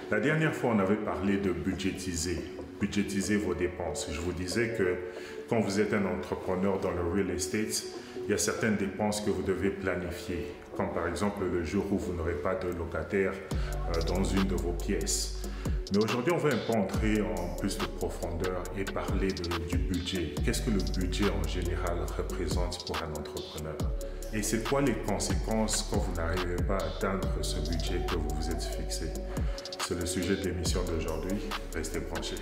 La dernière fois, on avait parlé de budgétiser vos dépenses. Je vous disais que quand vous êtes un entrepreneur dans le real estate, il y a certaines dépenses que vous devez planifier, comme par exemple le jour où vous n'aurez pas de locataire dans une de vos pièces. Mais aujourd'hui, on va un peu entrer en plus de profondeur et parler du budget. Qu'est-ce que le budget en général représente pour un entrepreneur? Et c'est quoi les conséquences quand vous n'arrivez pas à atteindre ce budget que vous vous êtes fixé? C'est le sujet de l'émission d'aujourd'hui. Restez branchés.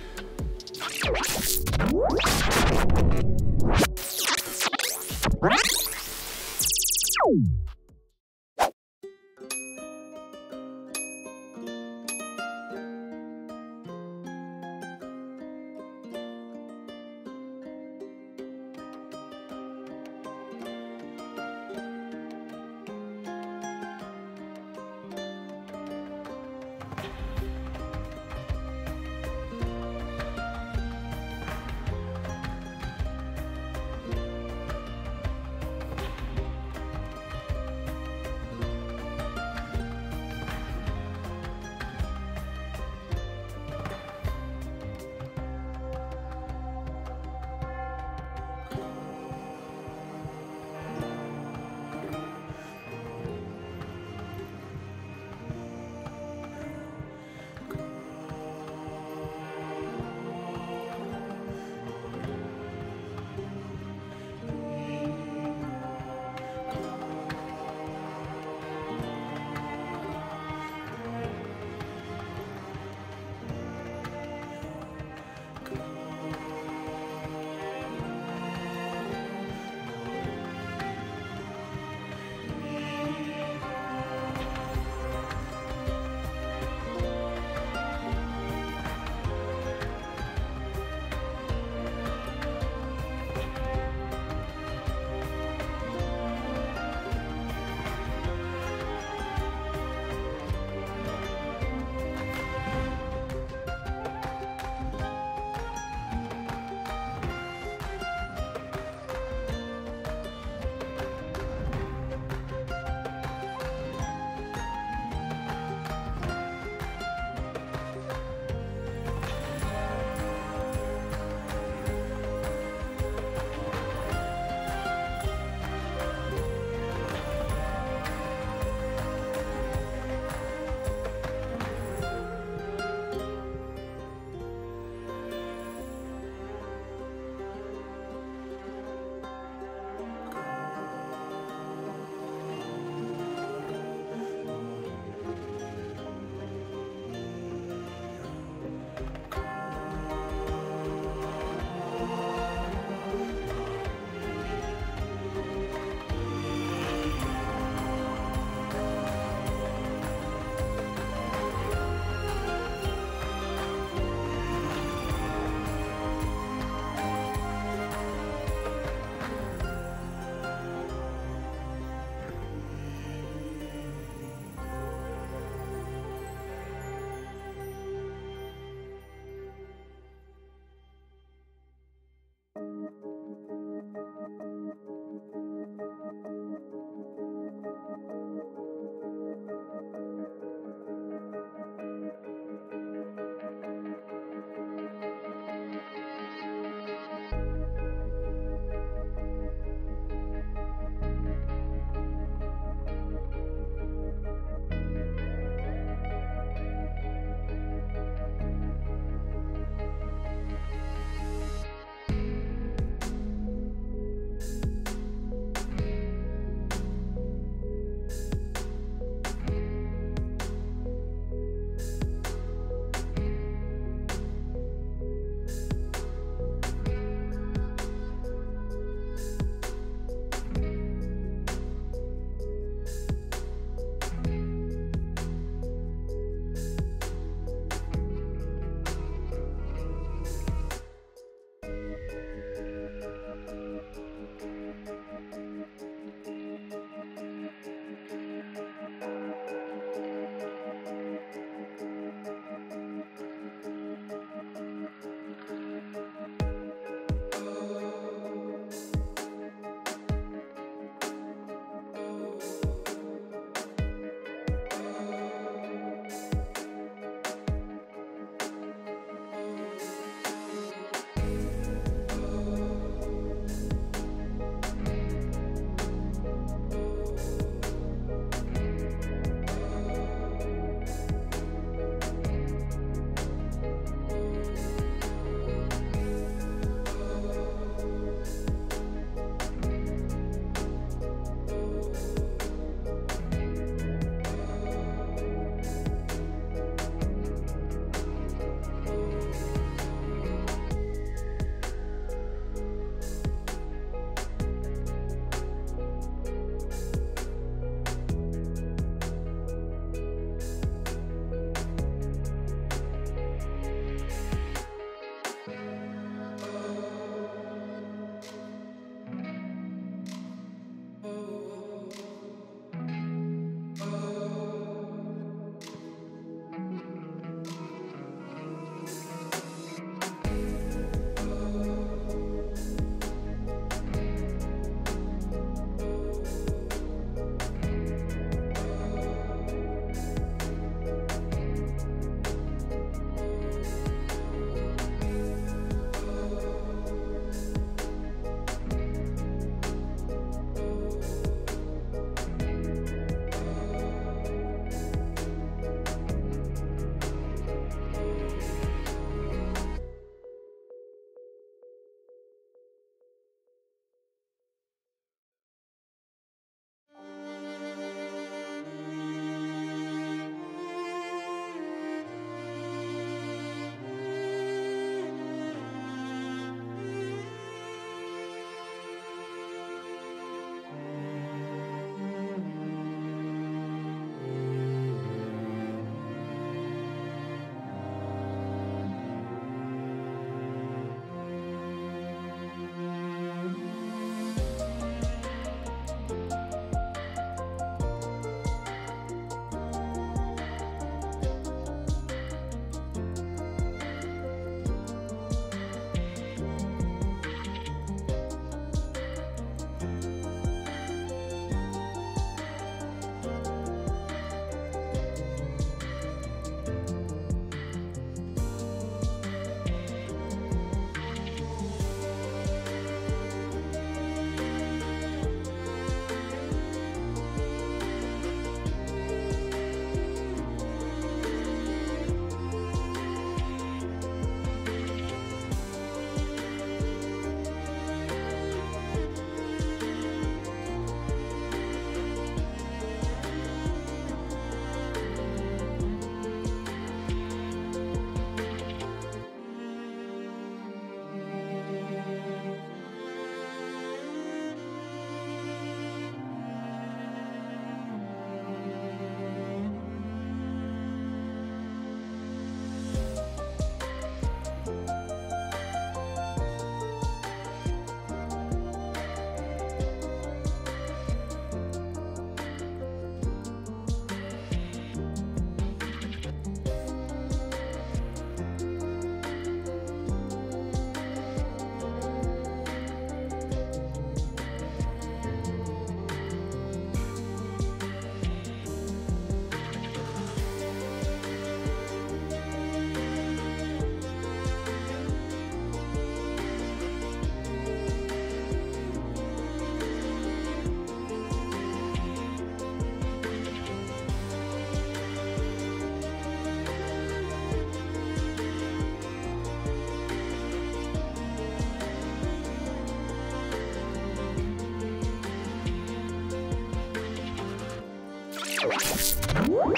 Hello?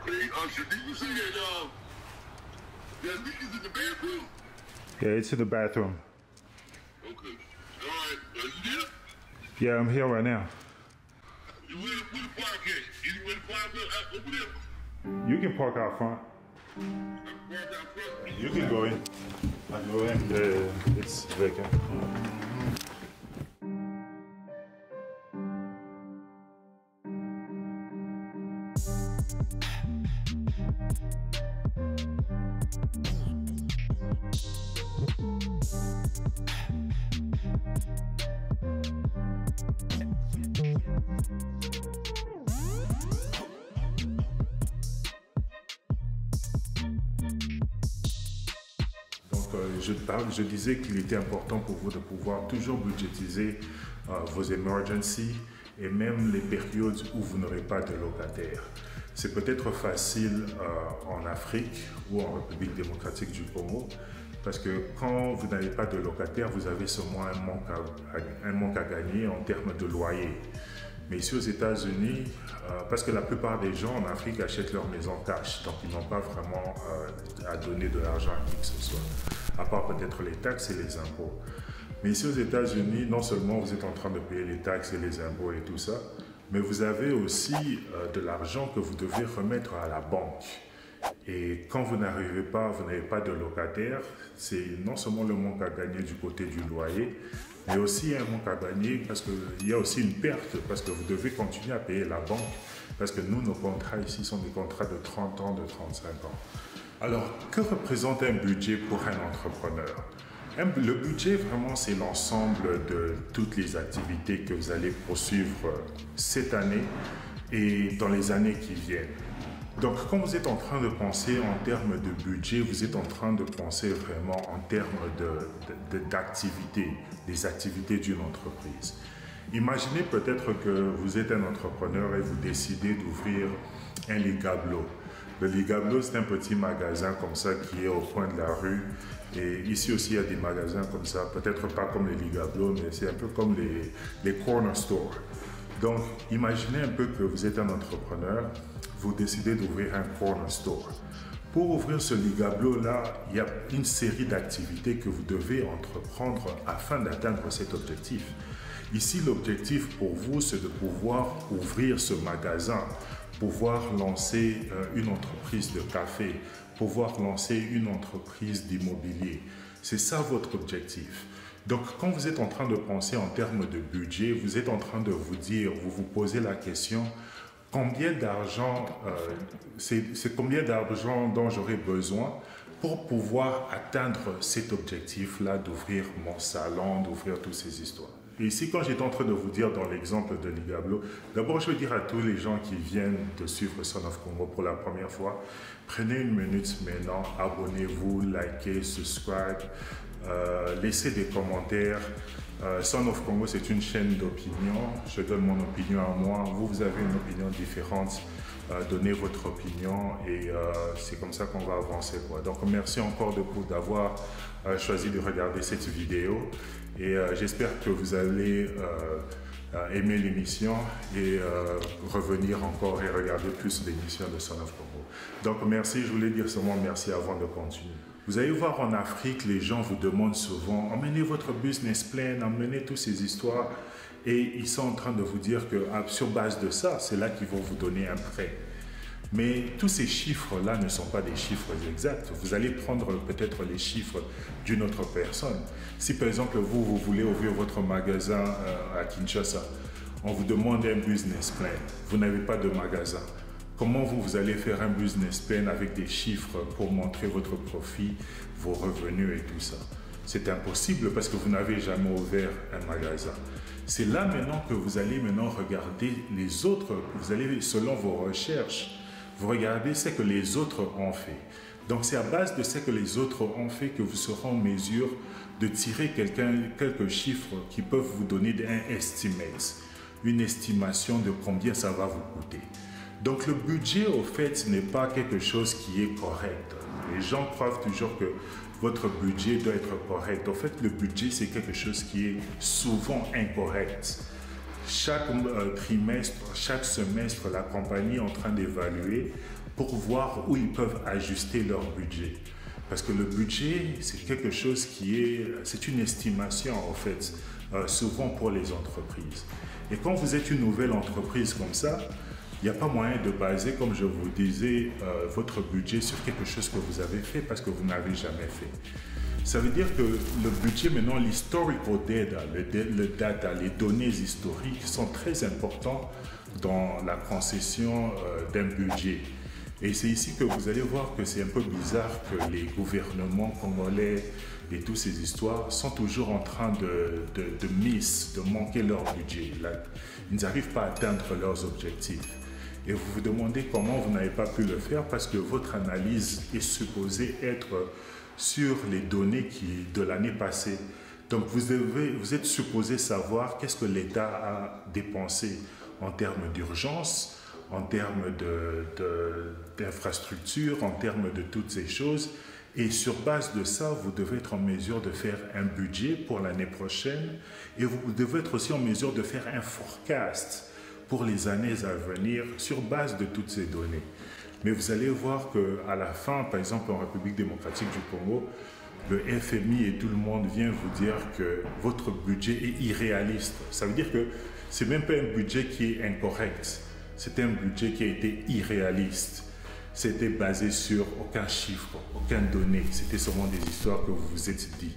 Hey, Usher, did you say that niggas in the bathroom? Yeah, it's in the bathroom. Okay. All right. You there? Yeah, I'm here right now. Where the park at? Anywhere the park at? Over there? You can park out front. Park out front? You can go in. I go in. Yeah, it's vacant. Je disais qu'il était important pour vous de pouvoir toujours budgétiser vos emergencies et même les périodes où vous n'aurez pas de locataire. C'est peut-être facile en Afrique ou en République démocratique du Congo parce que quand vous n'avez pas de locataire, vous avez seulement un manque à gagner en termes de loyer. Mais ici aux États-Unis, parce que la plupart des gens en Afrique achètent leur maison cash, donc ils n'ont pas vraiment à donner de l'argent à qui que ce soit, à part peut-être les taxes et les impôts. Mais ici aux États-Unis, non seulement vous êtes en train de payer les taxes et les impôts et tout ça, mais vous avez aussi de l'argent que vous devez remettre à la banque. Et quand vous n'arrivez pas, vous n'avez pas de locataire, c'est non seulement le manque à gagner du côté du loyer, mais aussi un manque à gagner parce qu'il y a aussi une perte, parce que vous devez continuer à payer la banque, parce que nous, nos contrats ici sont des contrats de 30 ans, de 35 ans. Alors, que représente un budget pour un entrepreneur? Le budget, vraiment, c'est l'ensemble de toutes les activités que vous allez poursuivre cette année et dans les années qui viennent. Donc, quand vous êtes en train de penser en termes de budget, vous êtes en train de penser vraiment en termes d'activités, des activités d'une entreprise. Imaginez peut-être que vous êtes un entrepreneur et vous décidez d'ouvrir un Ligablo. Le Ligablo, c'est un petit magasin comme ça qui est au coin de la rue. Et ici aussi, il y a des magasins comme ça, peut-être pas comme les Ligablo, mais c'est un peu comme les corner stores. Donc, imaginez un peu que vous êtes un entrepreneur, vous décidez d'ouvrir un corner store. Pour ouvrir ce Ligablo-là, il y a une série d'activités que vous devez entreprendre afin d'atteindre cet objectif. Ici, l'objectif pour vous, c'est de pouvoir ouvrir ce magasin, pouvoir lancer une entreprise de café, pouvoir lancer une entreprise d'immobilier. C'est ça votre objectif. Donc, quand vous êtes en train de penser en termes de budget, vous êtes en train de vous dire, vous vous posez la question, combien d'argent, c'est combien d'argent dont j'aurai besoin pour pouvoir atteindre cet objectif-là d'ouvrir mon salon, d'ouvrir toutes ces histoires. Et ici, quand j'étais en train de vous dire dans l'exemple de Ligablo, d'abord, je veux dire à tous les gens qui viennent de suivre Son of Congo pour la première fois, prenez une minute maintenant, abonnez-vous, likez, subscribe, laissez des commentaires. Son of Congo, c'est une chaîne d'opinion. Je donne mon opinion à moi. Vous avez une opinion différente. Donnez votre opinion et c'est comme ça qu'on va avancer, quoi. Donc, merci encore d'avoir choisi de regarder cette vidéo et j'espère que vous allez aimer l'émission et revenir encore et regarder plus l'émission de Son of Congo. Donc, merci. Je voulais dire seulement merci avant de continuer. Vous allez voir en Afrique, les gens vous demandent souvent « Emmenez votre business plan, emmenez toutes ces histoires » et ils sont en train de vous dire que sur base de ça, c'est là qu'ils vont vous donner un prêt. Mais tous ces chiffres-là ne sont pas des chiffres exacts. Vous allez prendre peut-être les chiffres d'une autre personne. Si par exemple vous voulez ouvrir votre magasin à Kinshasa, on vous demande un business plan, vous n'avez pas de magasin. Comment vous allez faire un business plan avec des chiffres pour montrer votre profit, vos revenus et tout ça? C'est impossible parce que vous n'avez jamais ouvert un magasin. C'est là maintenant que vous allez regarder les autres, vous allez selon vos recherches, Vous regardez ce que les autres ont fait. Donc c'est à base de ce que les autres ont fait que vous serez en mesure de tirer quelques chiffres qui peuvent vous donner un estimate, une estimation de combien ça va vous coûter. Donc le budget, au fait, n'est pas quelque chose qui est correct. Les gens croient toujours que votre budget doit être correct. En fait, le budget, c'est quelque chose qui est souvent incorrect. Chaque trimestre, chaque semestre, la compagnie est en train d'évaluer pour voir où ils peuvent ajuster leur budget. Parce que le budget, c'est quelque chose c'est une estimation en fait, souvent pour les entreprises. Et quand vous êtes une nouvelle entreprise comme ça, il n'y a pas moyen de baser, comme je vous disais, votre budget sur quelque chose que vous avez fait parce que vous n'avez jamais fait. Ça veut dire que le budget, maintenant, l'historical data, les données historiques sont très importants dans la concession d'un budget. Et c'est ici que vous allez voir que c'est un peu bizarre que les gouvernements congolais et toutes ces histoires sont toujours en train de manquer leur budget. Là, ils n'arrivent pas à atteindre leurs objectifs. Et vous vous demandez comment vous n'avez pas pu le faire parce que votre analyse est supposée être sur les données de l'année passée. Donc vous êtes supposé savoir qu'est-ce que l'État a dépensé en termes d'urgence, en termes d'infrastructures, en termes de toutes ces choses. Et sur base de ça, vous devez être en mesure de faire un budget pour l'année prochaine et vous devez être aussi en mesure de faire un forecast pour les années à venir sur base de toutes ces données. Mais vous allez voir qu'à la fin, par exemple en République démocratique du Congo, le FMI et tout le monde vient vous dire que votre budget est irréaliste. Ça veut dire que ce n'est même pas un budget qui est incorrect. C'est un budget qui a été irréaliste. C'était basé sur aucun chiffre, aucune donnée. C'était seulement des histoires que vous vous êtes dit.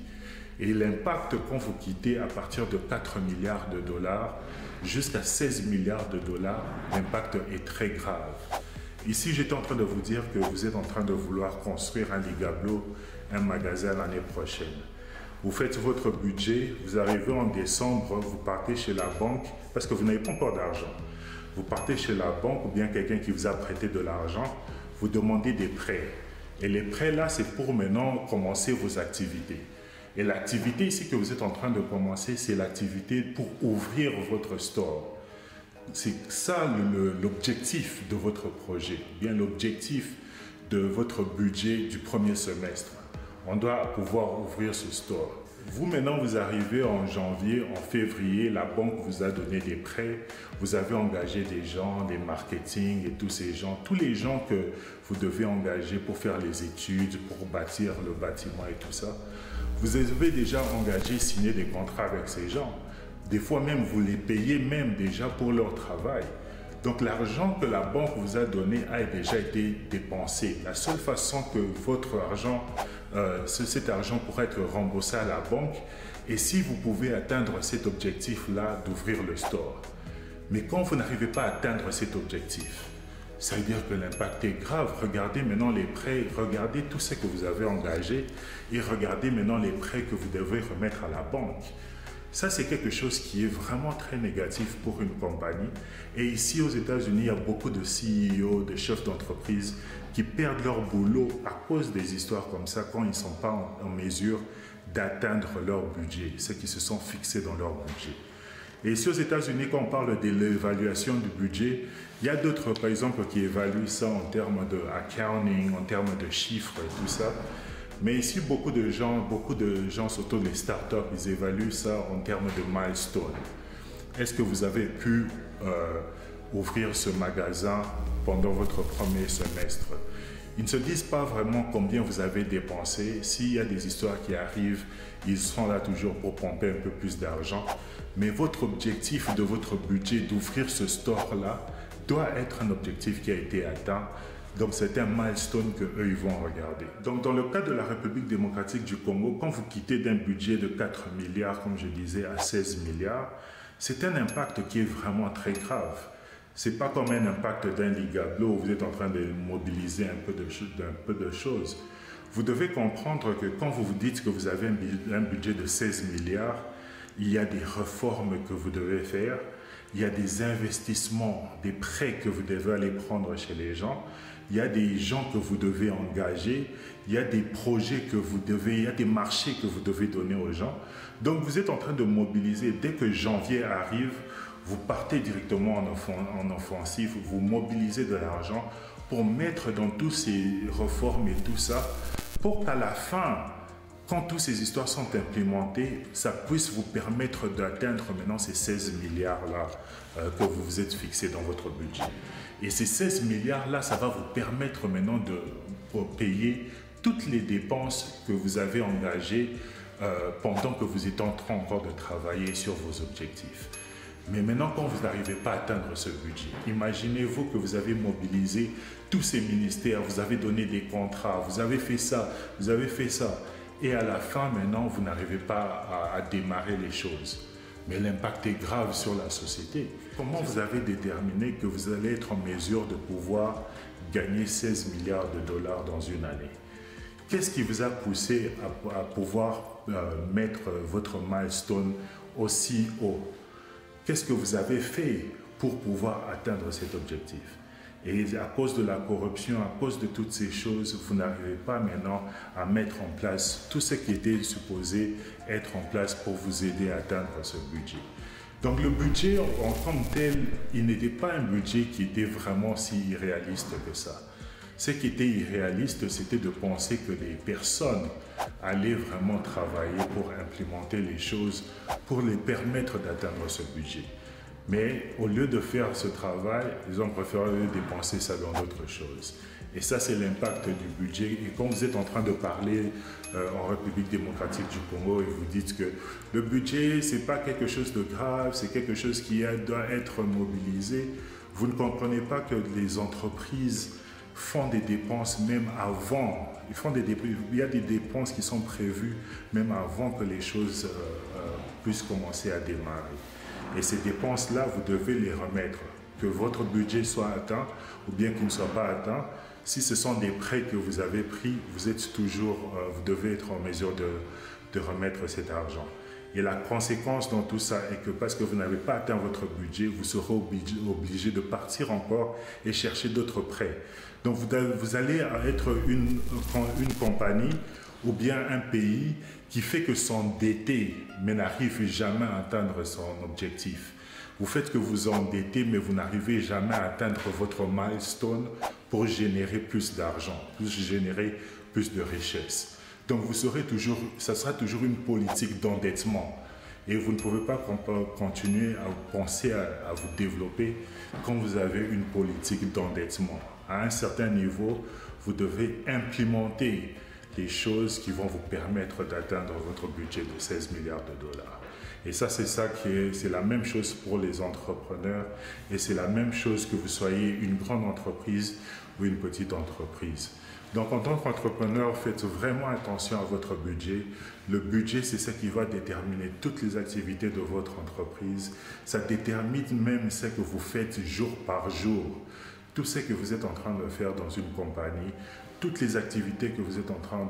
Et l'impact quand vous quittez à partir de 4 milliards de dollars jusqu'à 16 milliards de dollars, l'impact est très grave. Ici, j'étais en train de vous dire que vous êtes en train de vouloir construire un Ligablo, un magasin l'année prochaine. Vous faites votre budget, vous arrivez en décembre, vous partez chez la banque parce que vous n'avez pas encore d'argent. Vous partez chez la banque ou bien quelqu'un qui vous a prêté de l'argent, vous demandez des prêts. Et les prêts là, c'est pour maintenant commencer vos activités. Et l'activité ici que vous êtes en train de commencer, c'est l'activité pour ouvrir votre store. C'est ça l'objectif de votre projet, bien l'objectif de votre budget du premier semestre. On doit pouvoir ouvrir ce store. Vous maintenant, vous arrivez en janvier, en février, la banque vous a donné des prêts, vous avez engagé des gens, des marketing et tous ces gens, tous les gens que vous devez engager pour faire les études, pour bâtir le bâtiment et tout ça. Vous avez déjà engagé, signé des contrats avec ces gens. Des fois même, vous les payez même déjà pour leur travail. Donc l'argent que la banque vous a donné a déjà été dépensé. La seule façon que votre argent, cet argent pourra être remboursé à la banque, et si vous pouvez atteindre cet objectif-là d'ouvrir le store. Mais quand vous n'arrivez pas à atteindre cet objectif, ça veut dire que l'impact est grave. Regardez maintenant les prêts, regardez tout ce que vous avez engagé et regardez maintenant les prêts que vous devez remettre à la banque. Ça, c'est quelque chose qui est vraiment très négatif pour une compagnie. Et ici, aux États-Unis, il y a beaucoup de CEO, de chefs d'entreprise qui perdent leur boulot à cause des histoires comme ça quand ils ne sont pas en mesure d'atteindre leur budget, ce qui se sont fixés dans leur budget. Et ici, aux États-Unis, quand on parle de l'évaluation du budget, il y a d'autres, par exemple, qui évaluent ça en termes de accounting, en termes de chiffres et tout ça. Mais ici, beaucoup de gens, surtout les startups, ils évaluent ça en termes de milestones. Est-ce que vous avez pu ouvrir ce magasin pendant votre premier semestre? Ils ne se disent pas vraiment combien vous avez dépensé. S'il y a des histoires qui arrivent, ils sont là toujours pour pomper un peu plus d'argent. Mais votre objectif de votre budget d'ouvrir ce store-là doit être un objectif qui a été atteint. Donc c'est un milestone qu'eux ils vont regarder. Donc dans le cas de la République démocratique du Congo, quand vous quittez d'un budget de 4 milliards, comme je disais, à 16 milliards, c'est un impact qui est vraiment très grave. Ce n'est pas comme un impact d'un Ligablo où vous êtes en train de mobiliser un peu de choses. Vous devez comprendre que quand vous vous dites que vous avez un budget de 16 milliards, il y a des réformes que vous devez faire, il y a des investissements, des prêts que vous devez aller prendre chez les gens. il y a des gens que vous devez engager, il y a des projets que vous devez, il y a des marchés que vous devez donner aux gens. Donc vous êtes en train de mobiliser. Dès que janvier arrive, vous partez directement en offensive, vous mobilisez de l'argent pour mettre dans tous ces réformes et tout ça, pour qu'à la fin, quand toutes ces histoires sont implémentées, ça puisse vous permettre d'atteindre maintenant ces 16 milliards-là que vous vous êtes fixés dans votre budget. Et ces 16 milliards-là, ça va vous permettre maintenant de payer toutes les dépenses que vous avez engagées pendant que vous êtes en train encore de travailler sur vos objectifs. Mais maintenant, quand vous n'arrivez pas à atteindre ce budget, imaginez-vous que vous avez mobilisé tous ces ministères, vous avez donné des contrats, vous avez fait ça, vous avez fait ça. Et à la fin, maintenant, vous n'arrivez pas à démarrer les choses. Mais l'impact est grave sur la société. Comment vous avez déterminé que vous allez être en mesure de pouvoir gagner 16 milliards de dollars dans une année? Qu'est-ce qui vous a poussé à pouvoir mettre votre milestone aussi haut? Qu'est-ce que vous avez fait pour pouvoir atteindre cet objectif? Et à cause de la corruption, à cause de toutes ces choses, vous n'arrivez pas maintenant à mettre en place tout ce qui était supposé être en place pour vous aider à atteindre ce budget. Donc le budget en tant que tel, il n'était pas un budget qui était vraiment si irréaliste que ça. Ce qui était irréaliste, c'était de penser que les personnes allaient vraiment travailler pour implémenter les choses, pour les permettre d'atteindre ce budget. Mais au lieu de faire ce travail, ils ont préféré dépenser ça dans d'autres choses. Et ça, c'est l'impact du budget. Et quand vous êtes en train de parler en République démocratique du Congo et vous dites que le budget, ce n'est pas quelque chose de grave, c'est quelque chose qui doit être mobilisé, vous ne comprenez pas que les entreprises font des dépenses même avant. Il y a des dépenses qui sont prévues même avant que les choses puissent commencer à démarrer. Et ces dépenses-là, vous devez les remettre. Que votre budget soit atteint ou bien qu'il ne soit pas atteint, si ce sont des prêts que vous avez pris, vous devez être en mesure de remettre cet argent. Et la conséquence dans tout ça est que parce que vous n'avez pas atteint votre budget, vous serez obligé de partir encore et chercher d'autres prêts. Donc vous allez être une compagnie ou bien un pays qui fait que s'endetter mais n'arrive jamais à atteindre son objectif. Vous faites que vous endettez mais vous n'arrivez jamais à atteindre votre milestone pour générer plus d'argent, générer plus de richesse. Donc ça sera toujours une politique d'endettement. Et vous ne pouvez pas continuer à penser à vous développer quand vous avez une politique d'endettement. À un certain niveau, vous devez implémenter les choses qui vont vous permettre d'atteindre votre budget de 16 milliards de dollars. Et ça, c'est la même chose pour les entrepreneurs et c'est la même chose que vous soyez une grande entreprise ou une petite entreprise. Donc, en tant qu'entrepreneur, faites vraiment attention à votre budget. Le budget, c'est ce qui va déterminer toutes les activités de votre entreprise. Ça détermine même ce que vous faites jour par jour. Tout ce que vous êtes en train de faire dans une compagnie, toutes les activités que vous êtes en train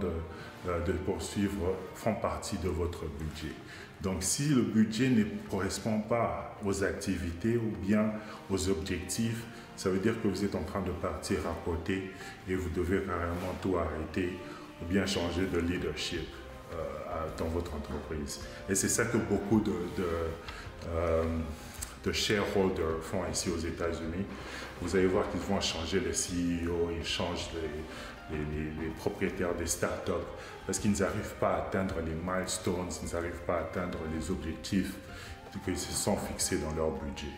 de poursuivre font partie de votre budget. Donc, si le budget ne correspond pas aux activités ou bien aux objectifs, ça veut dire que vous êtes en train de partir à côté et vous devez carrément tout arrêter ou bien changer de leadership dans votre entreprise. Et c'est ça que beaucoup de shareholders font ici aux États-Unis. Vous allez voir qu'ils vont changer les CEO, ils changent les propriétaires des startups parce qu'ils n'arrivent pas à atteindre les milestones, ils n'arrivent pas à atteindre les objectifs qu'ils se sont fixés dans leur budget.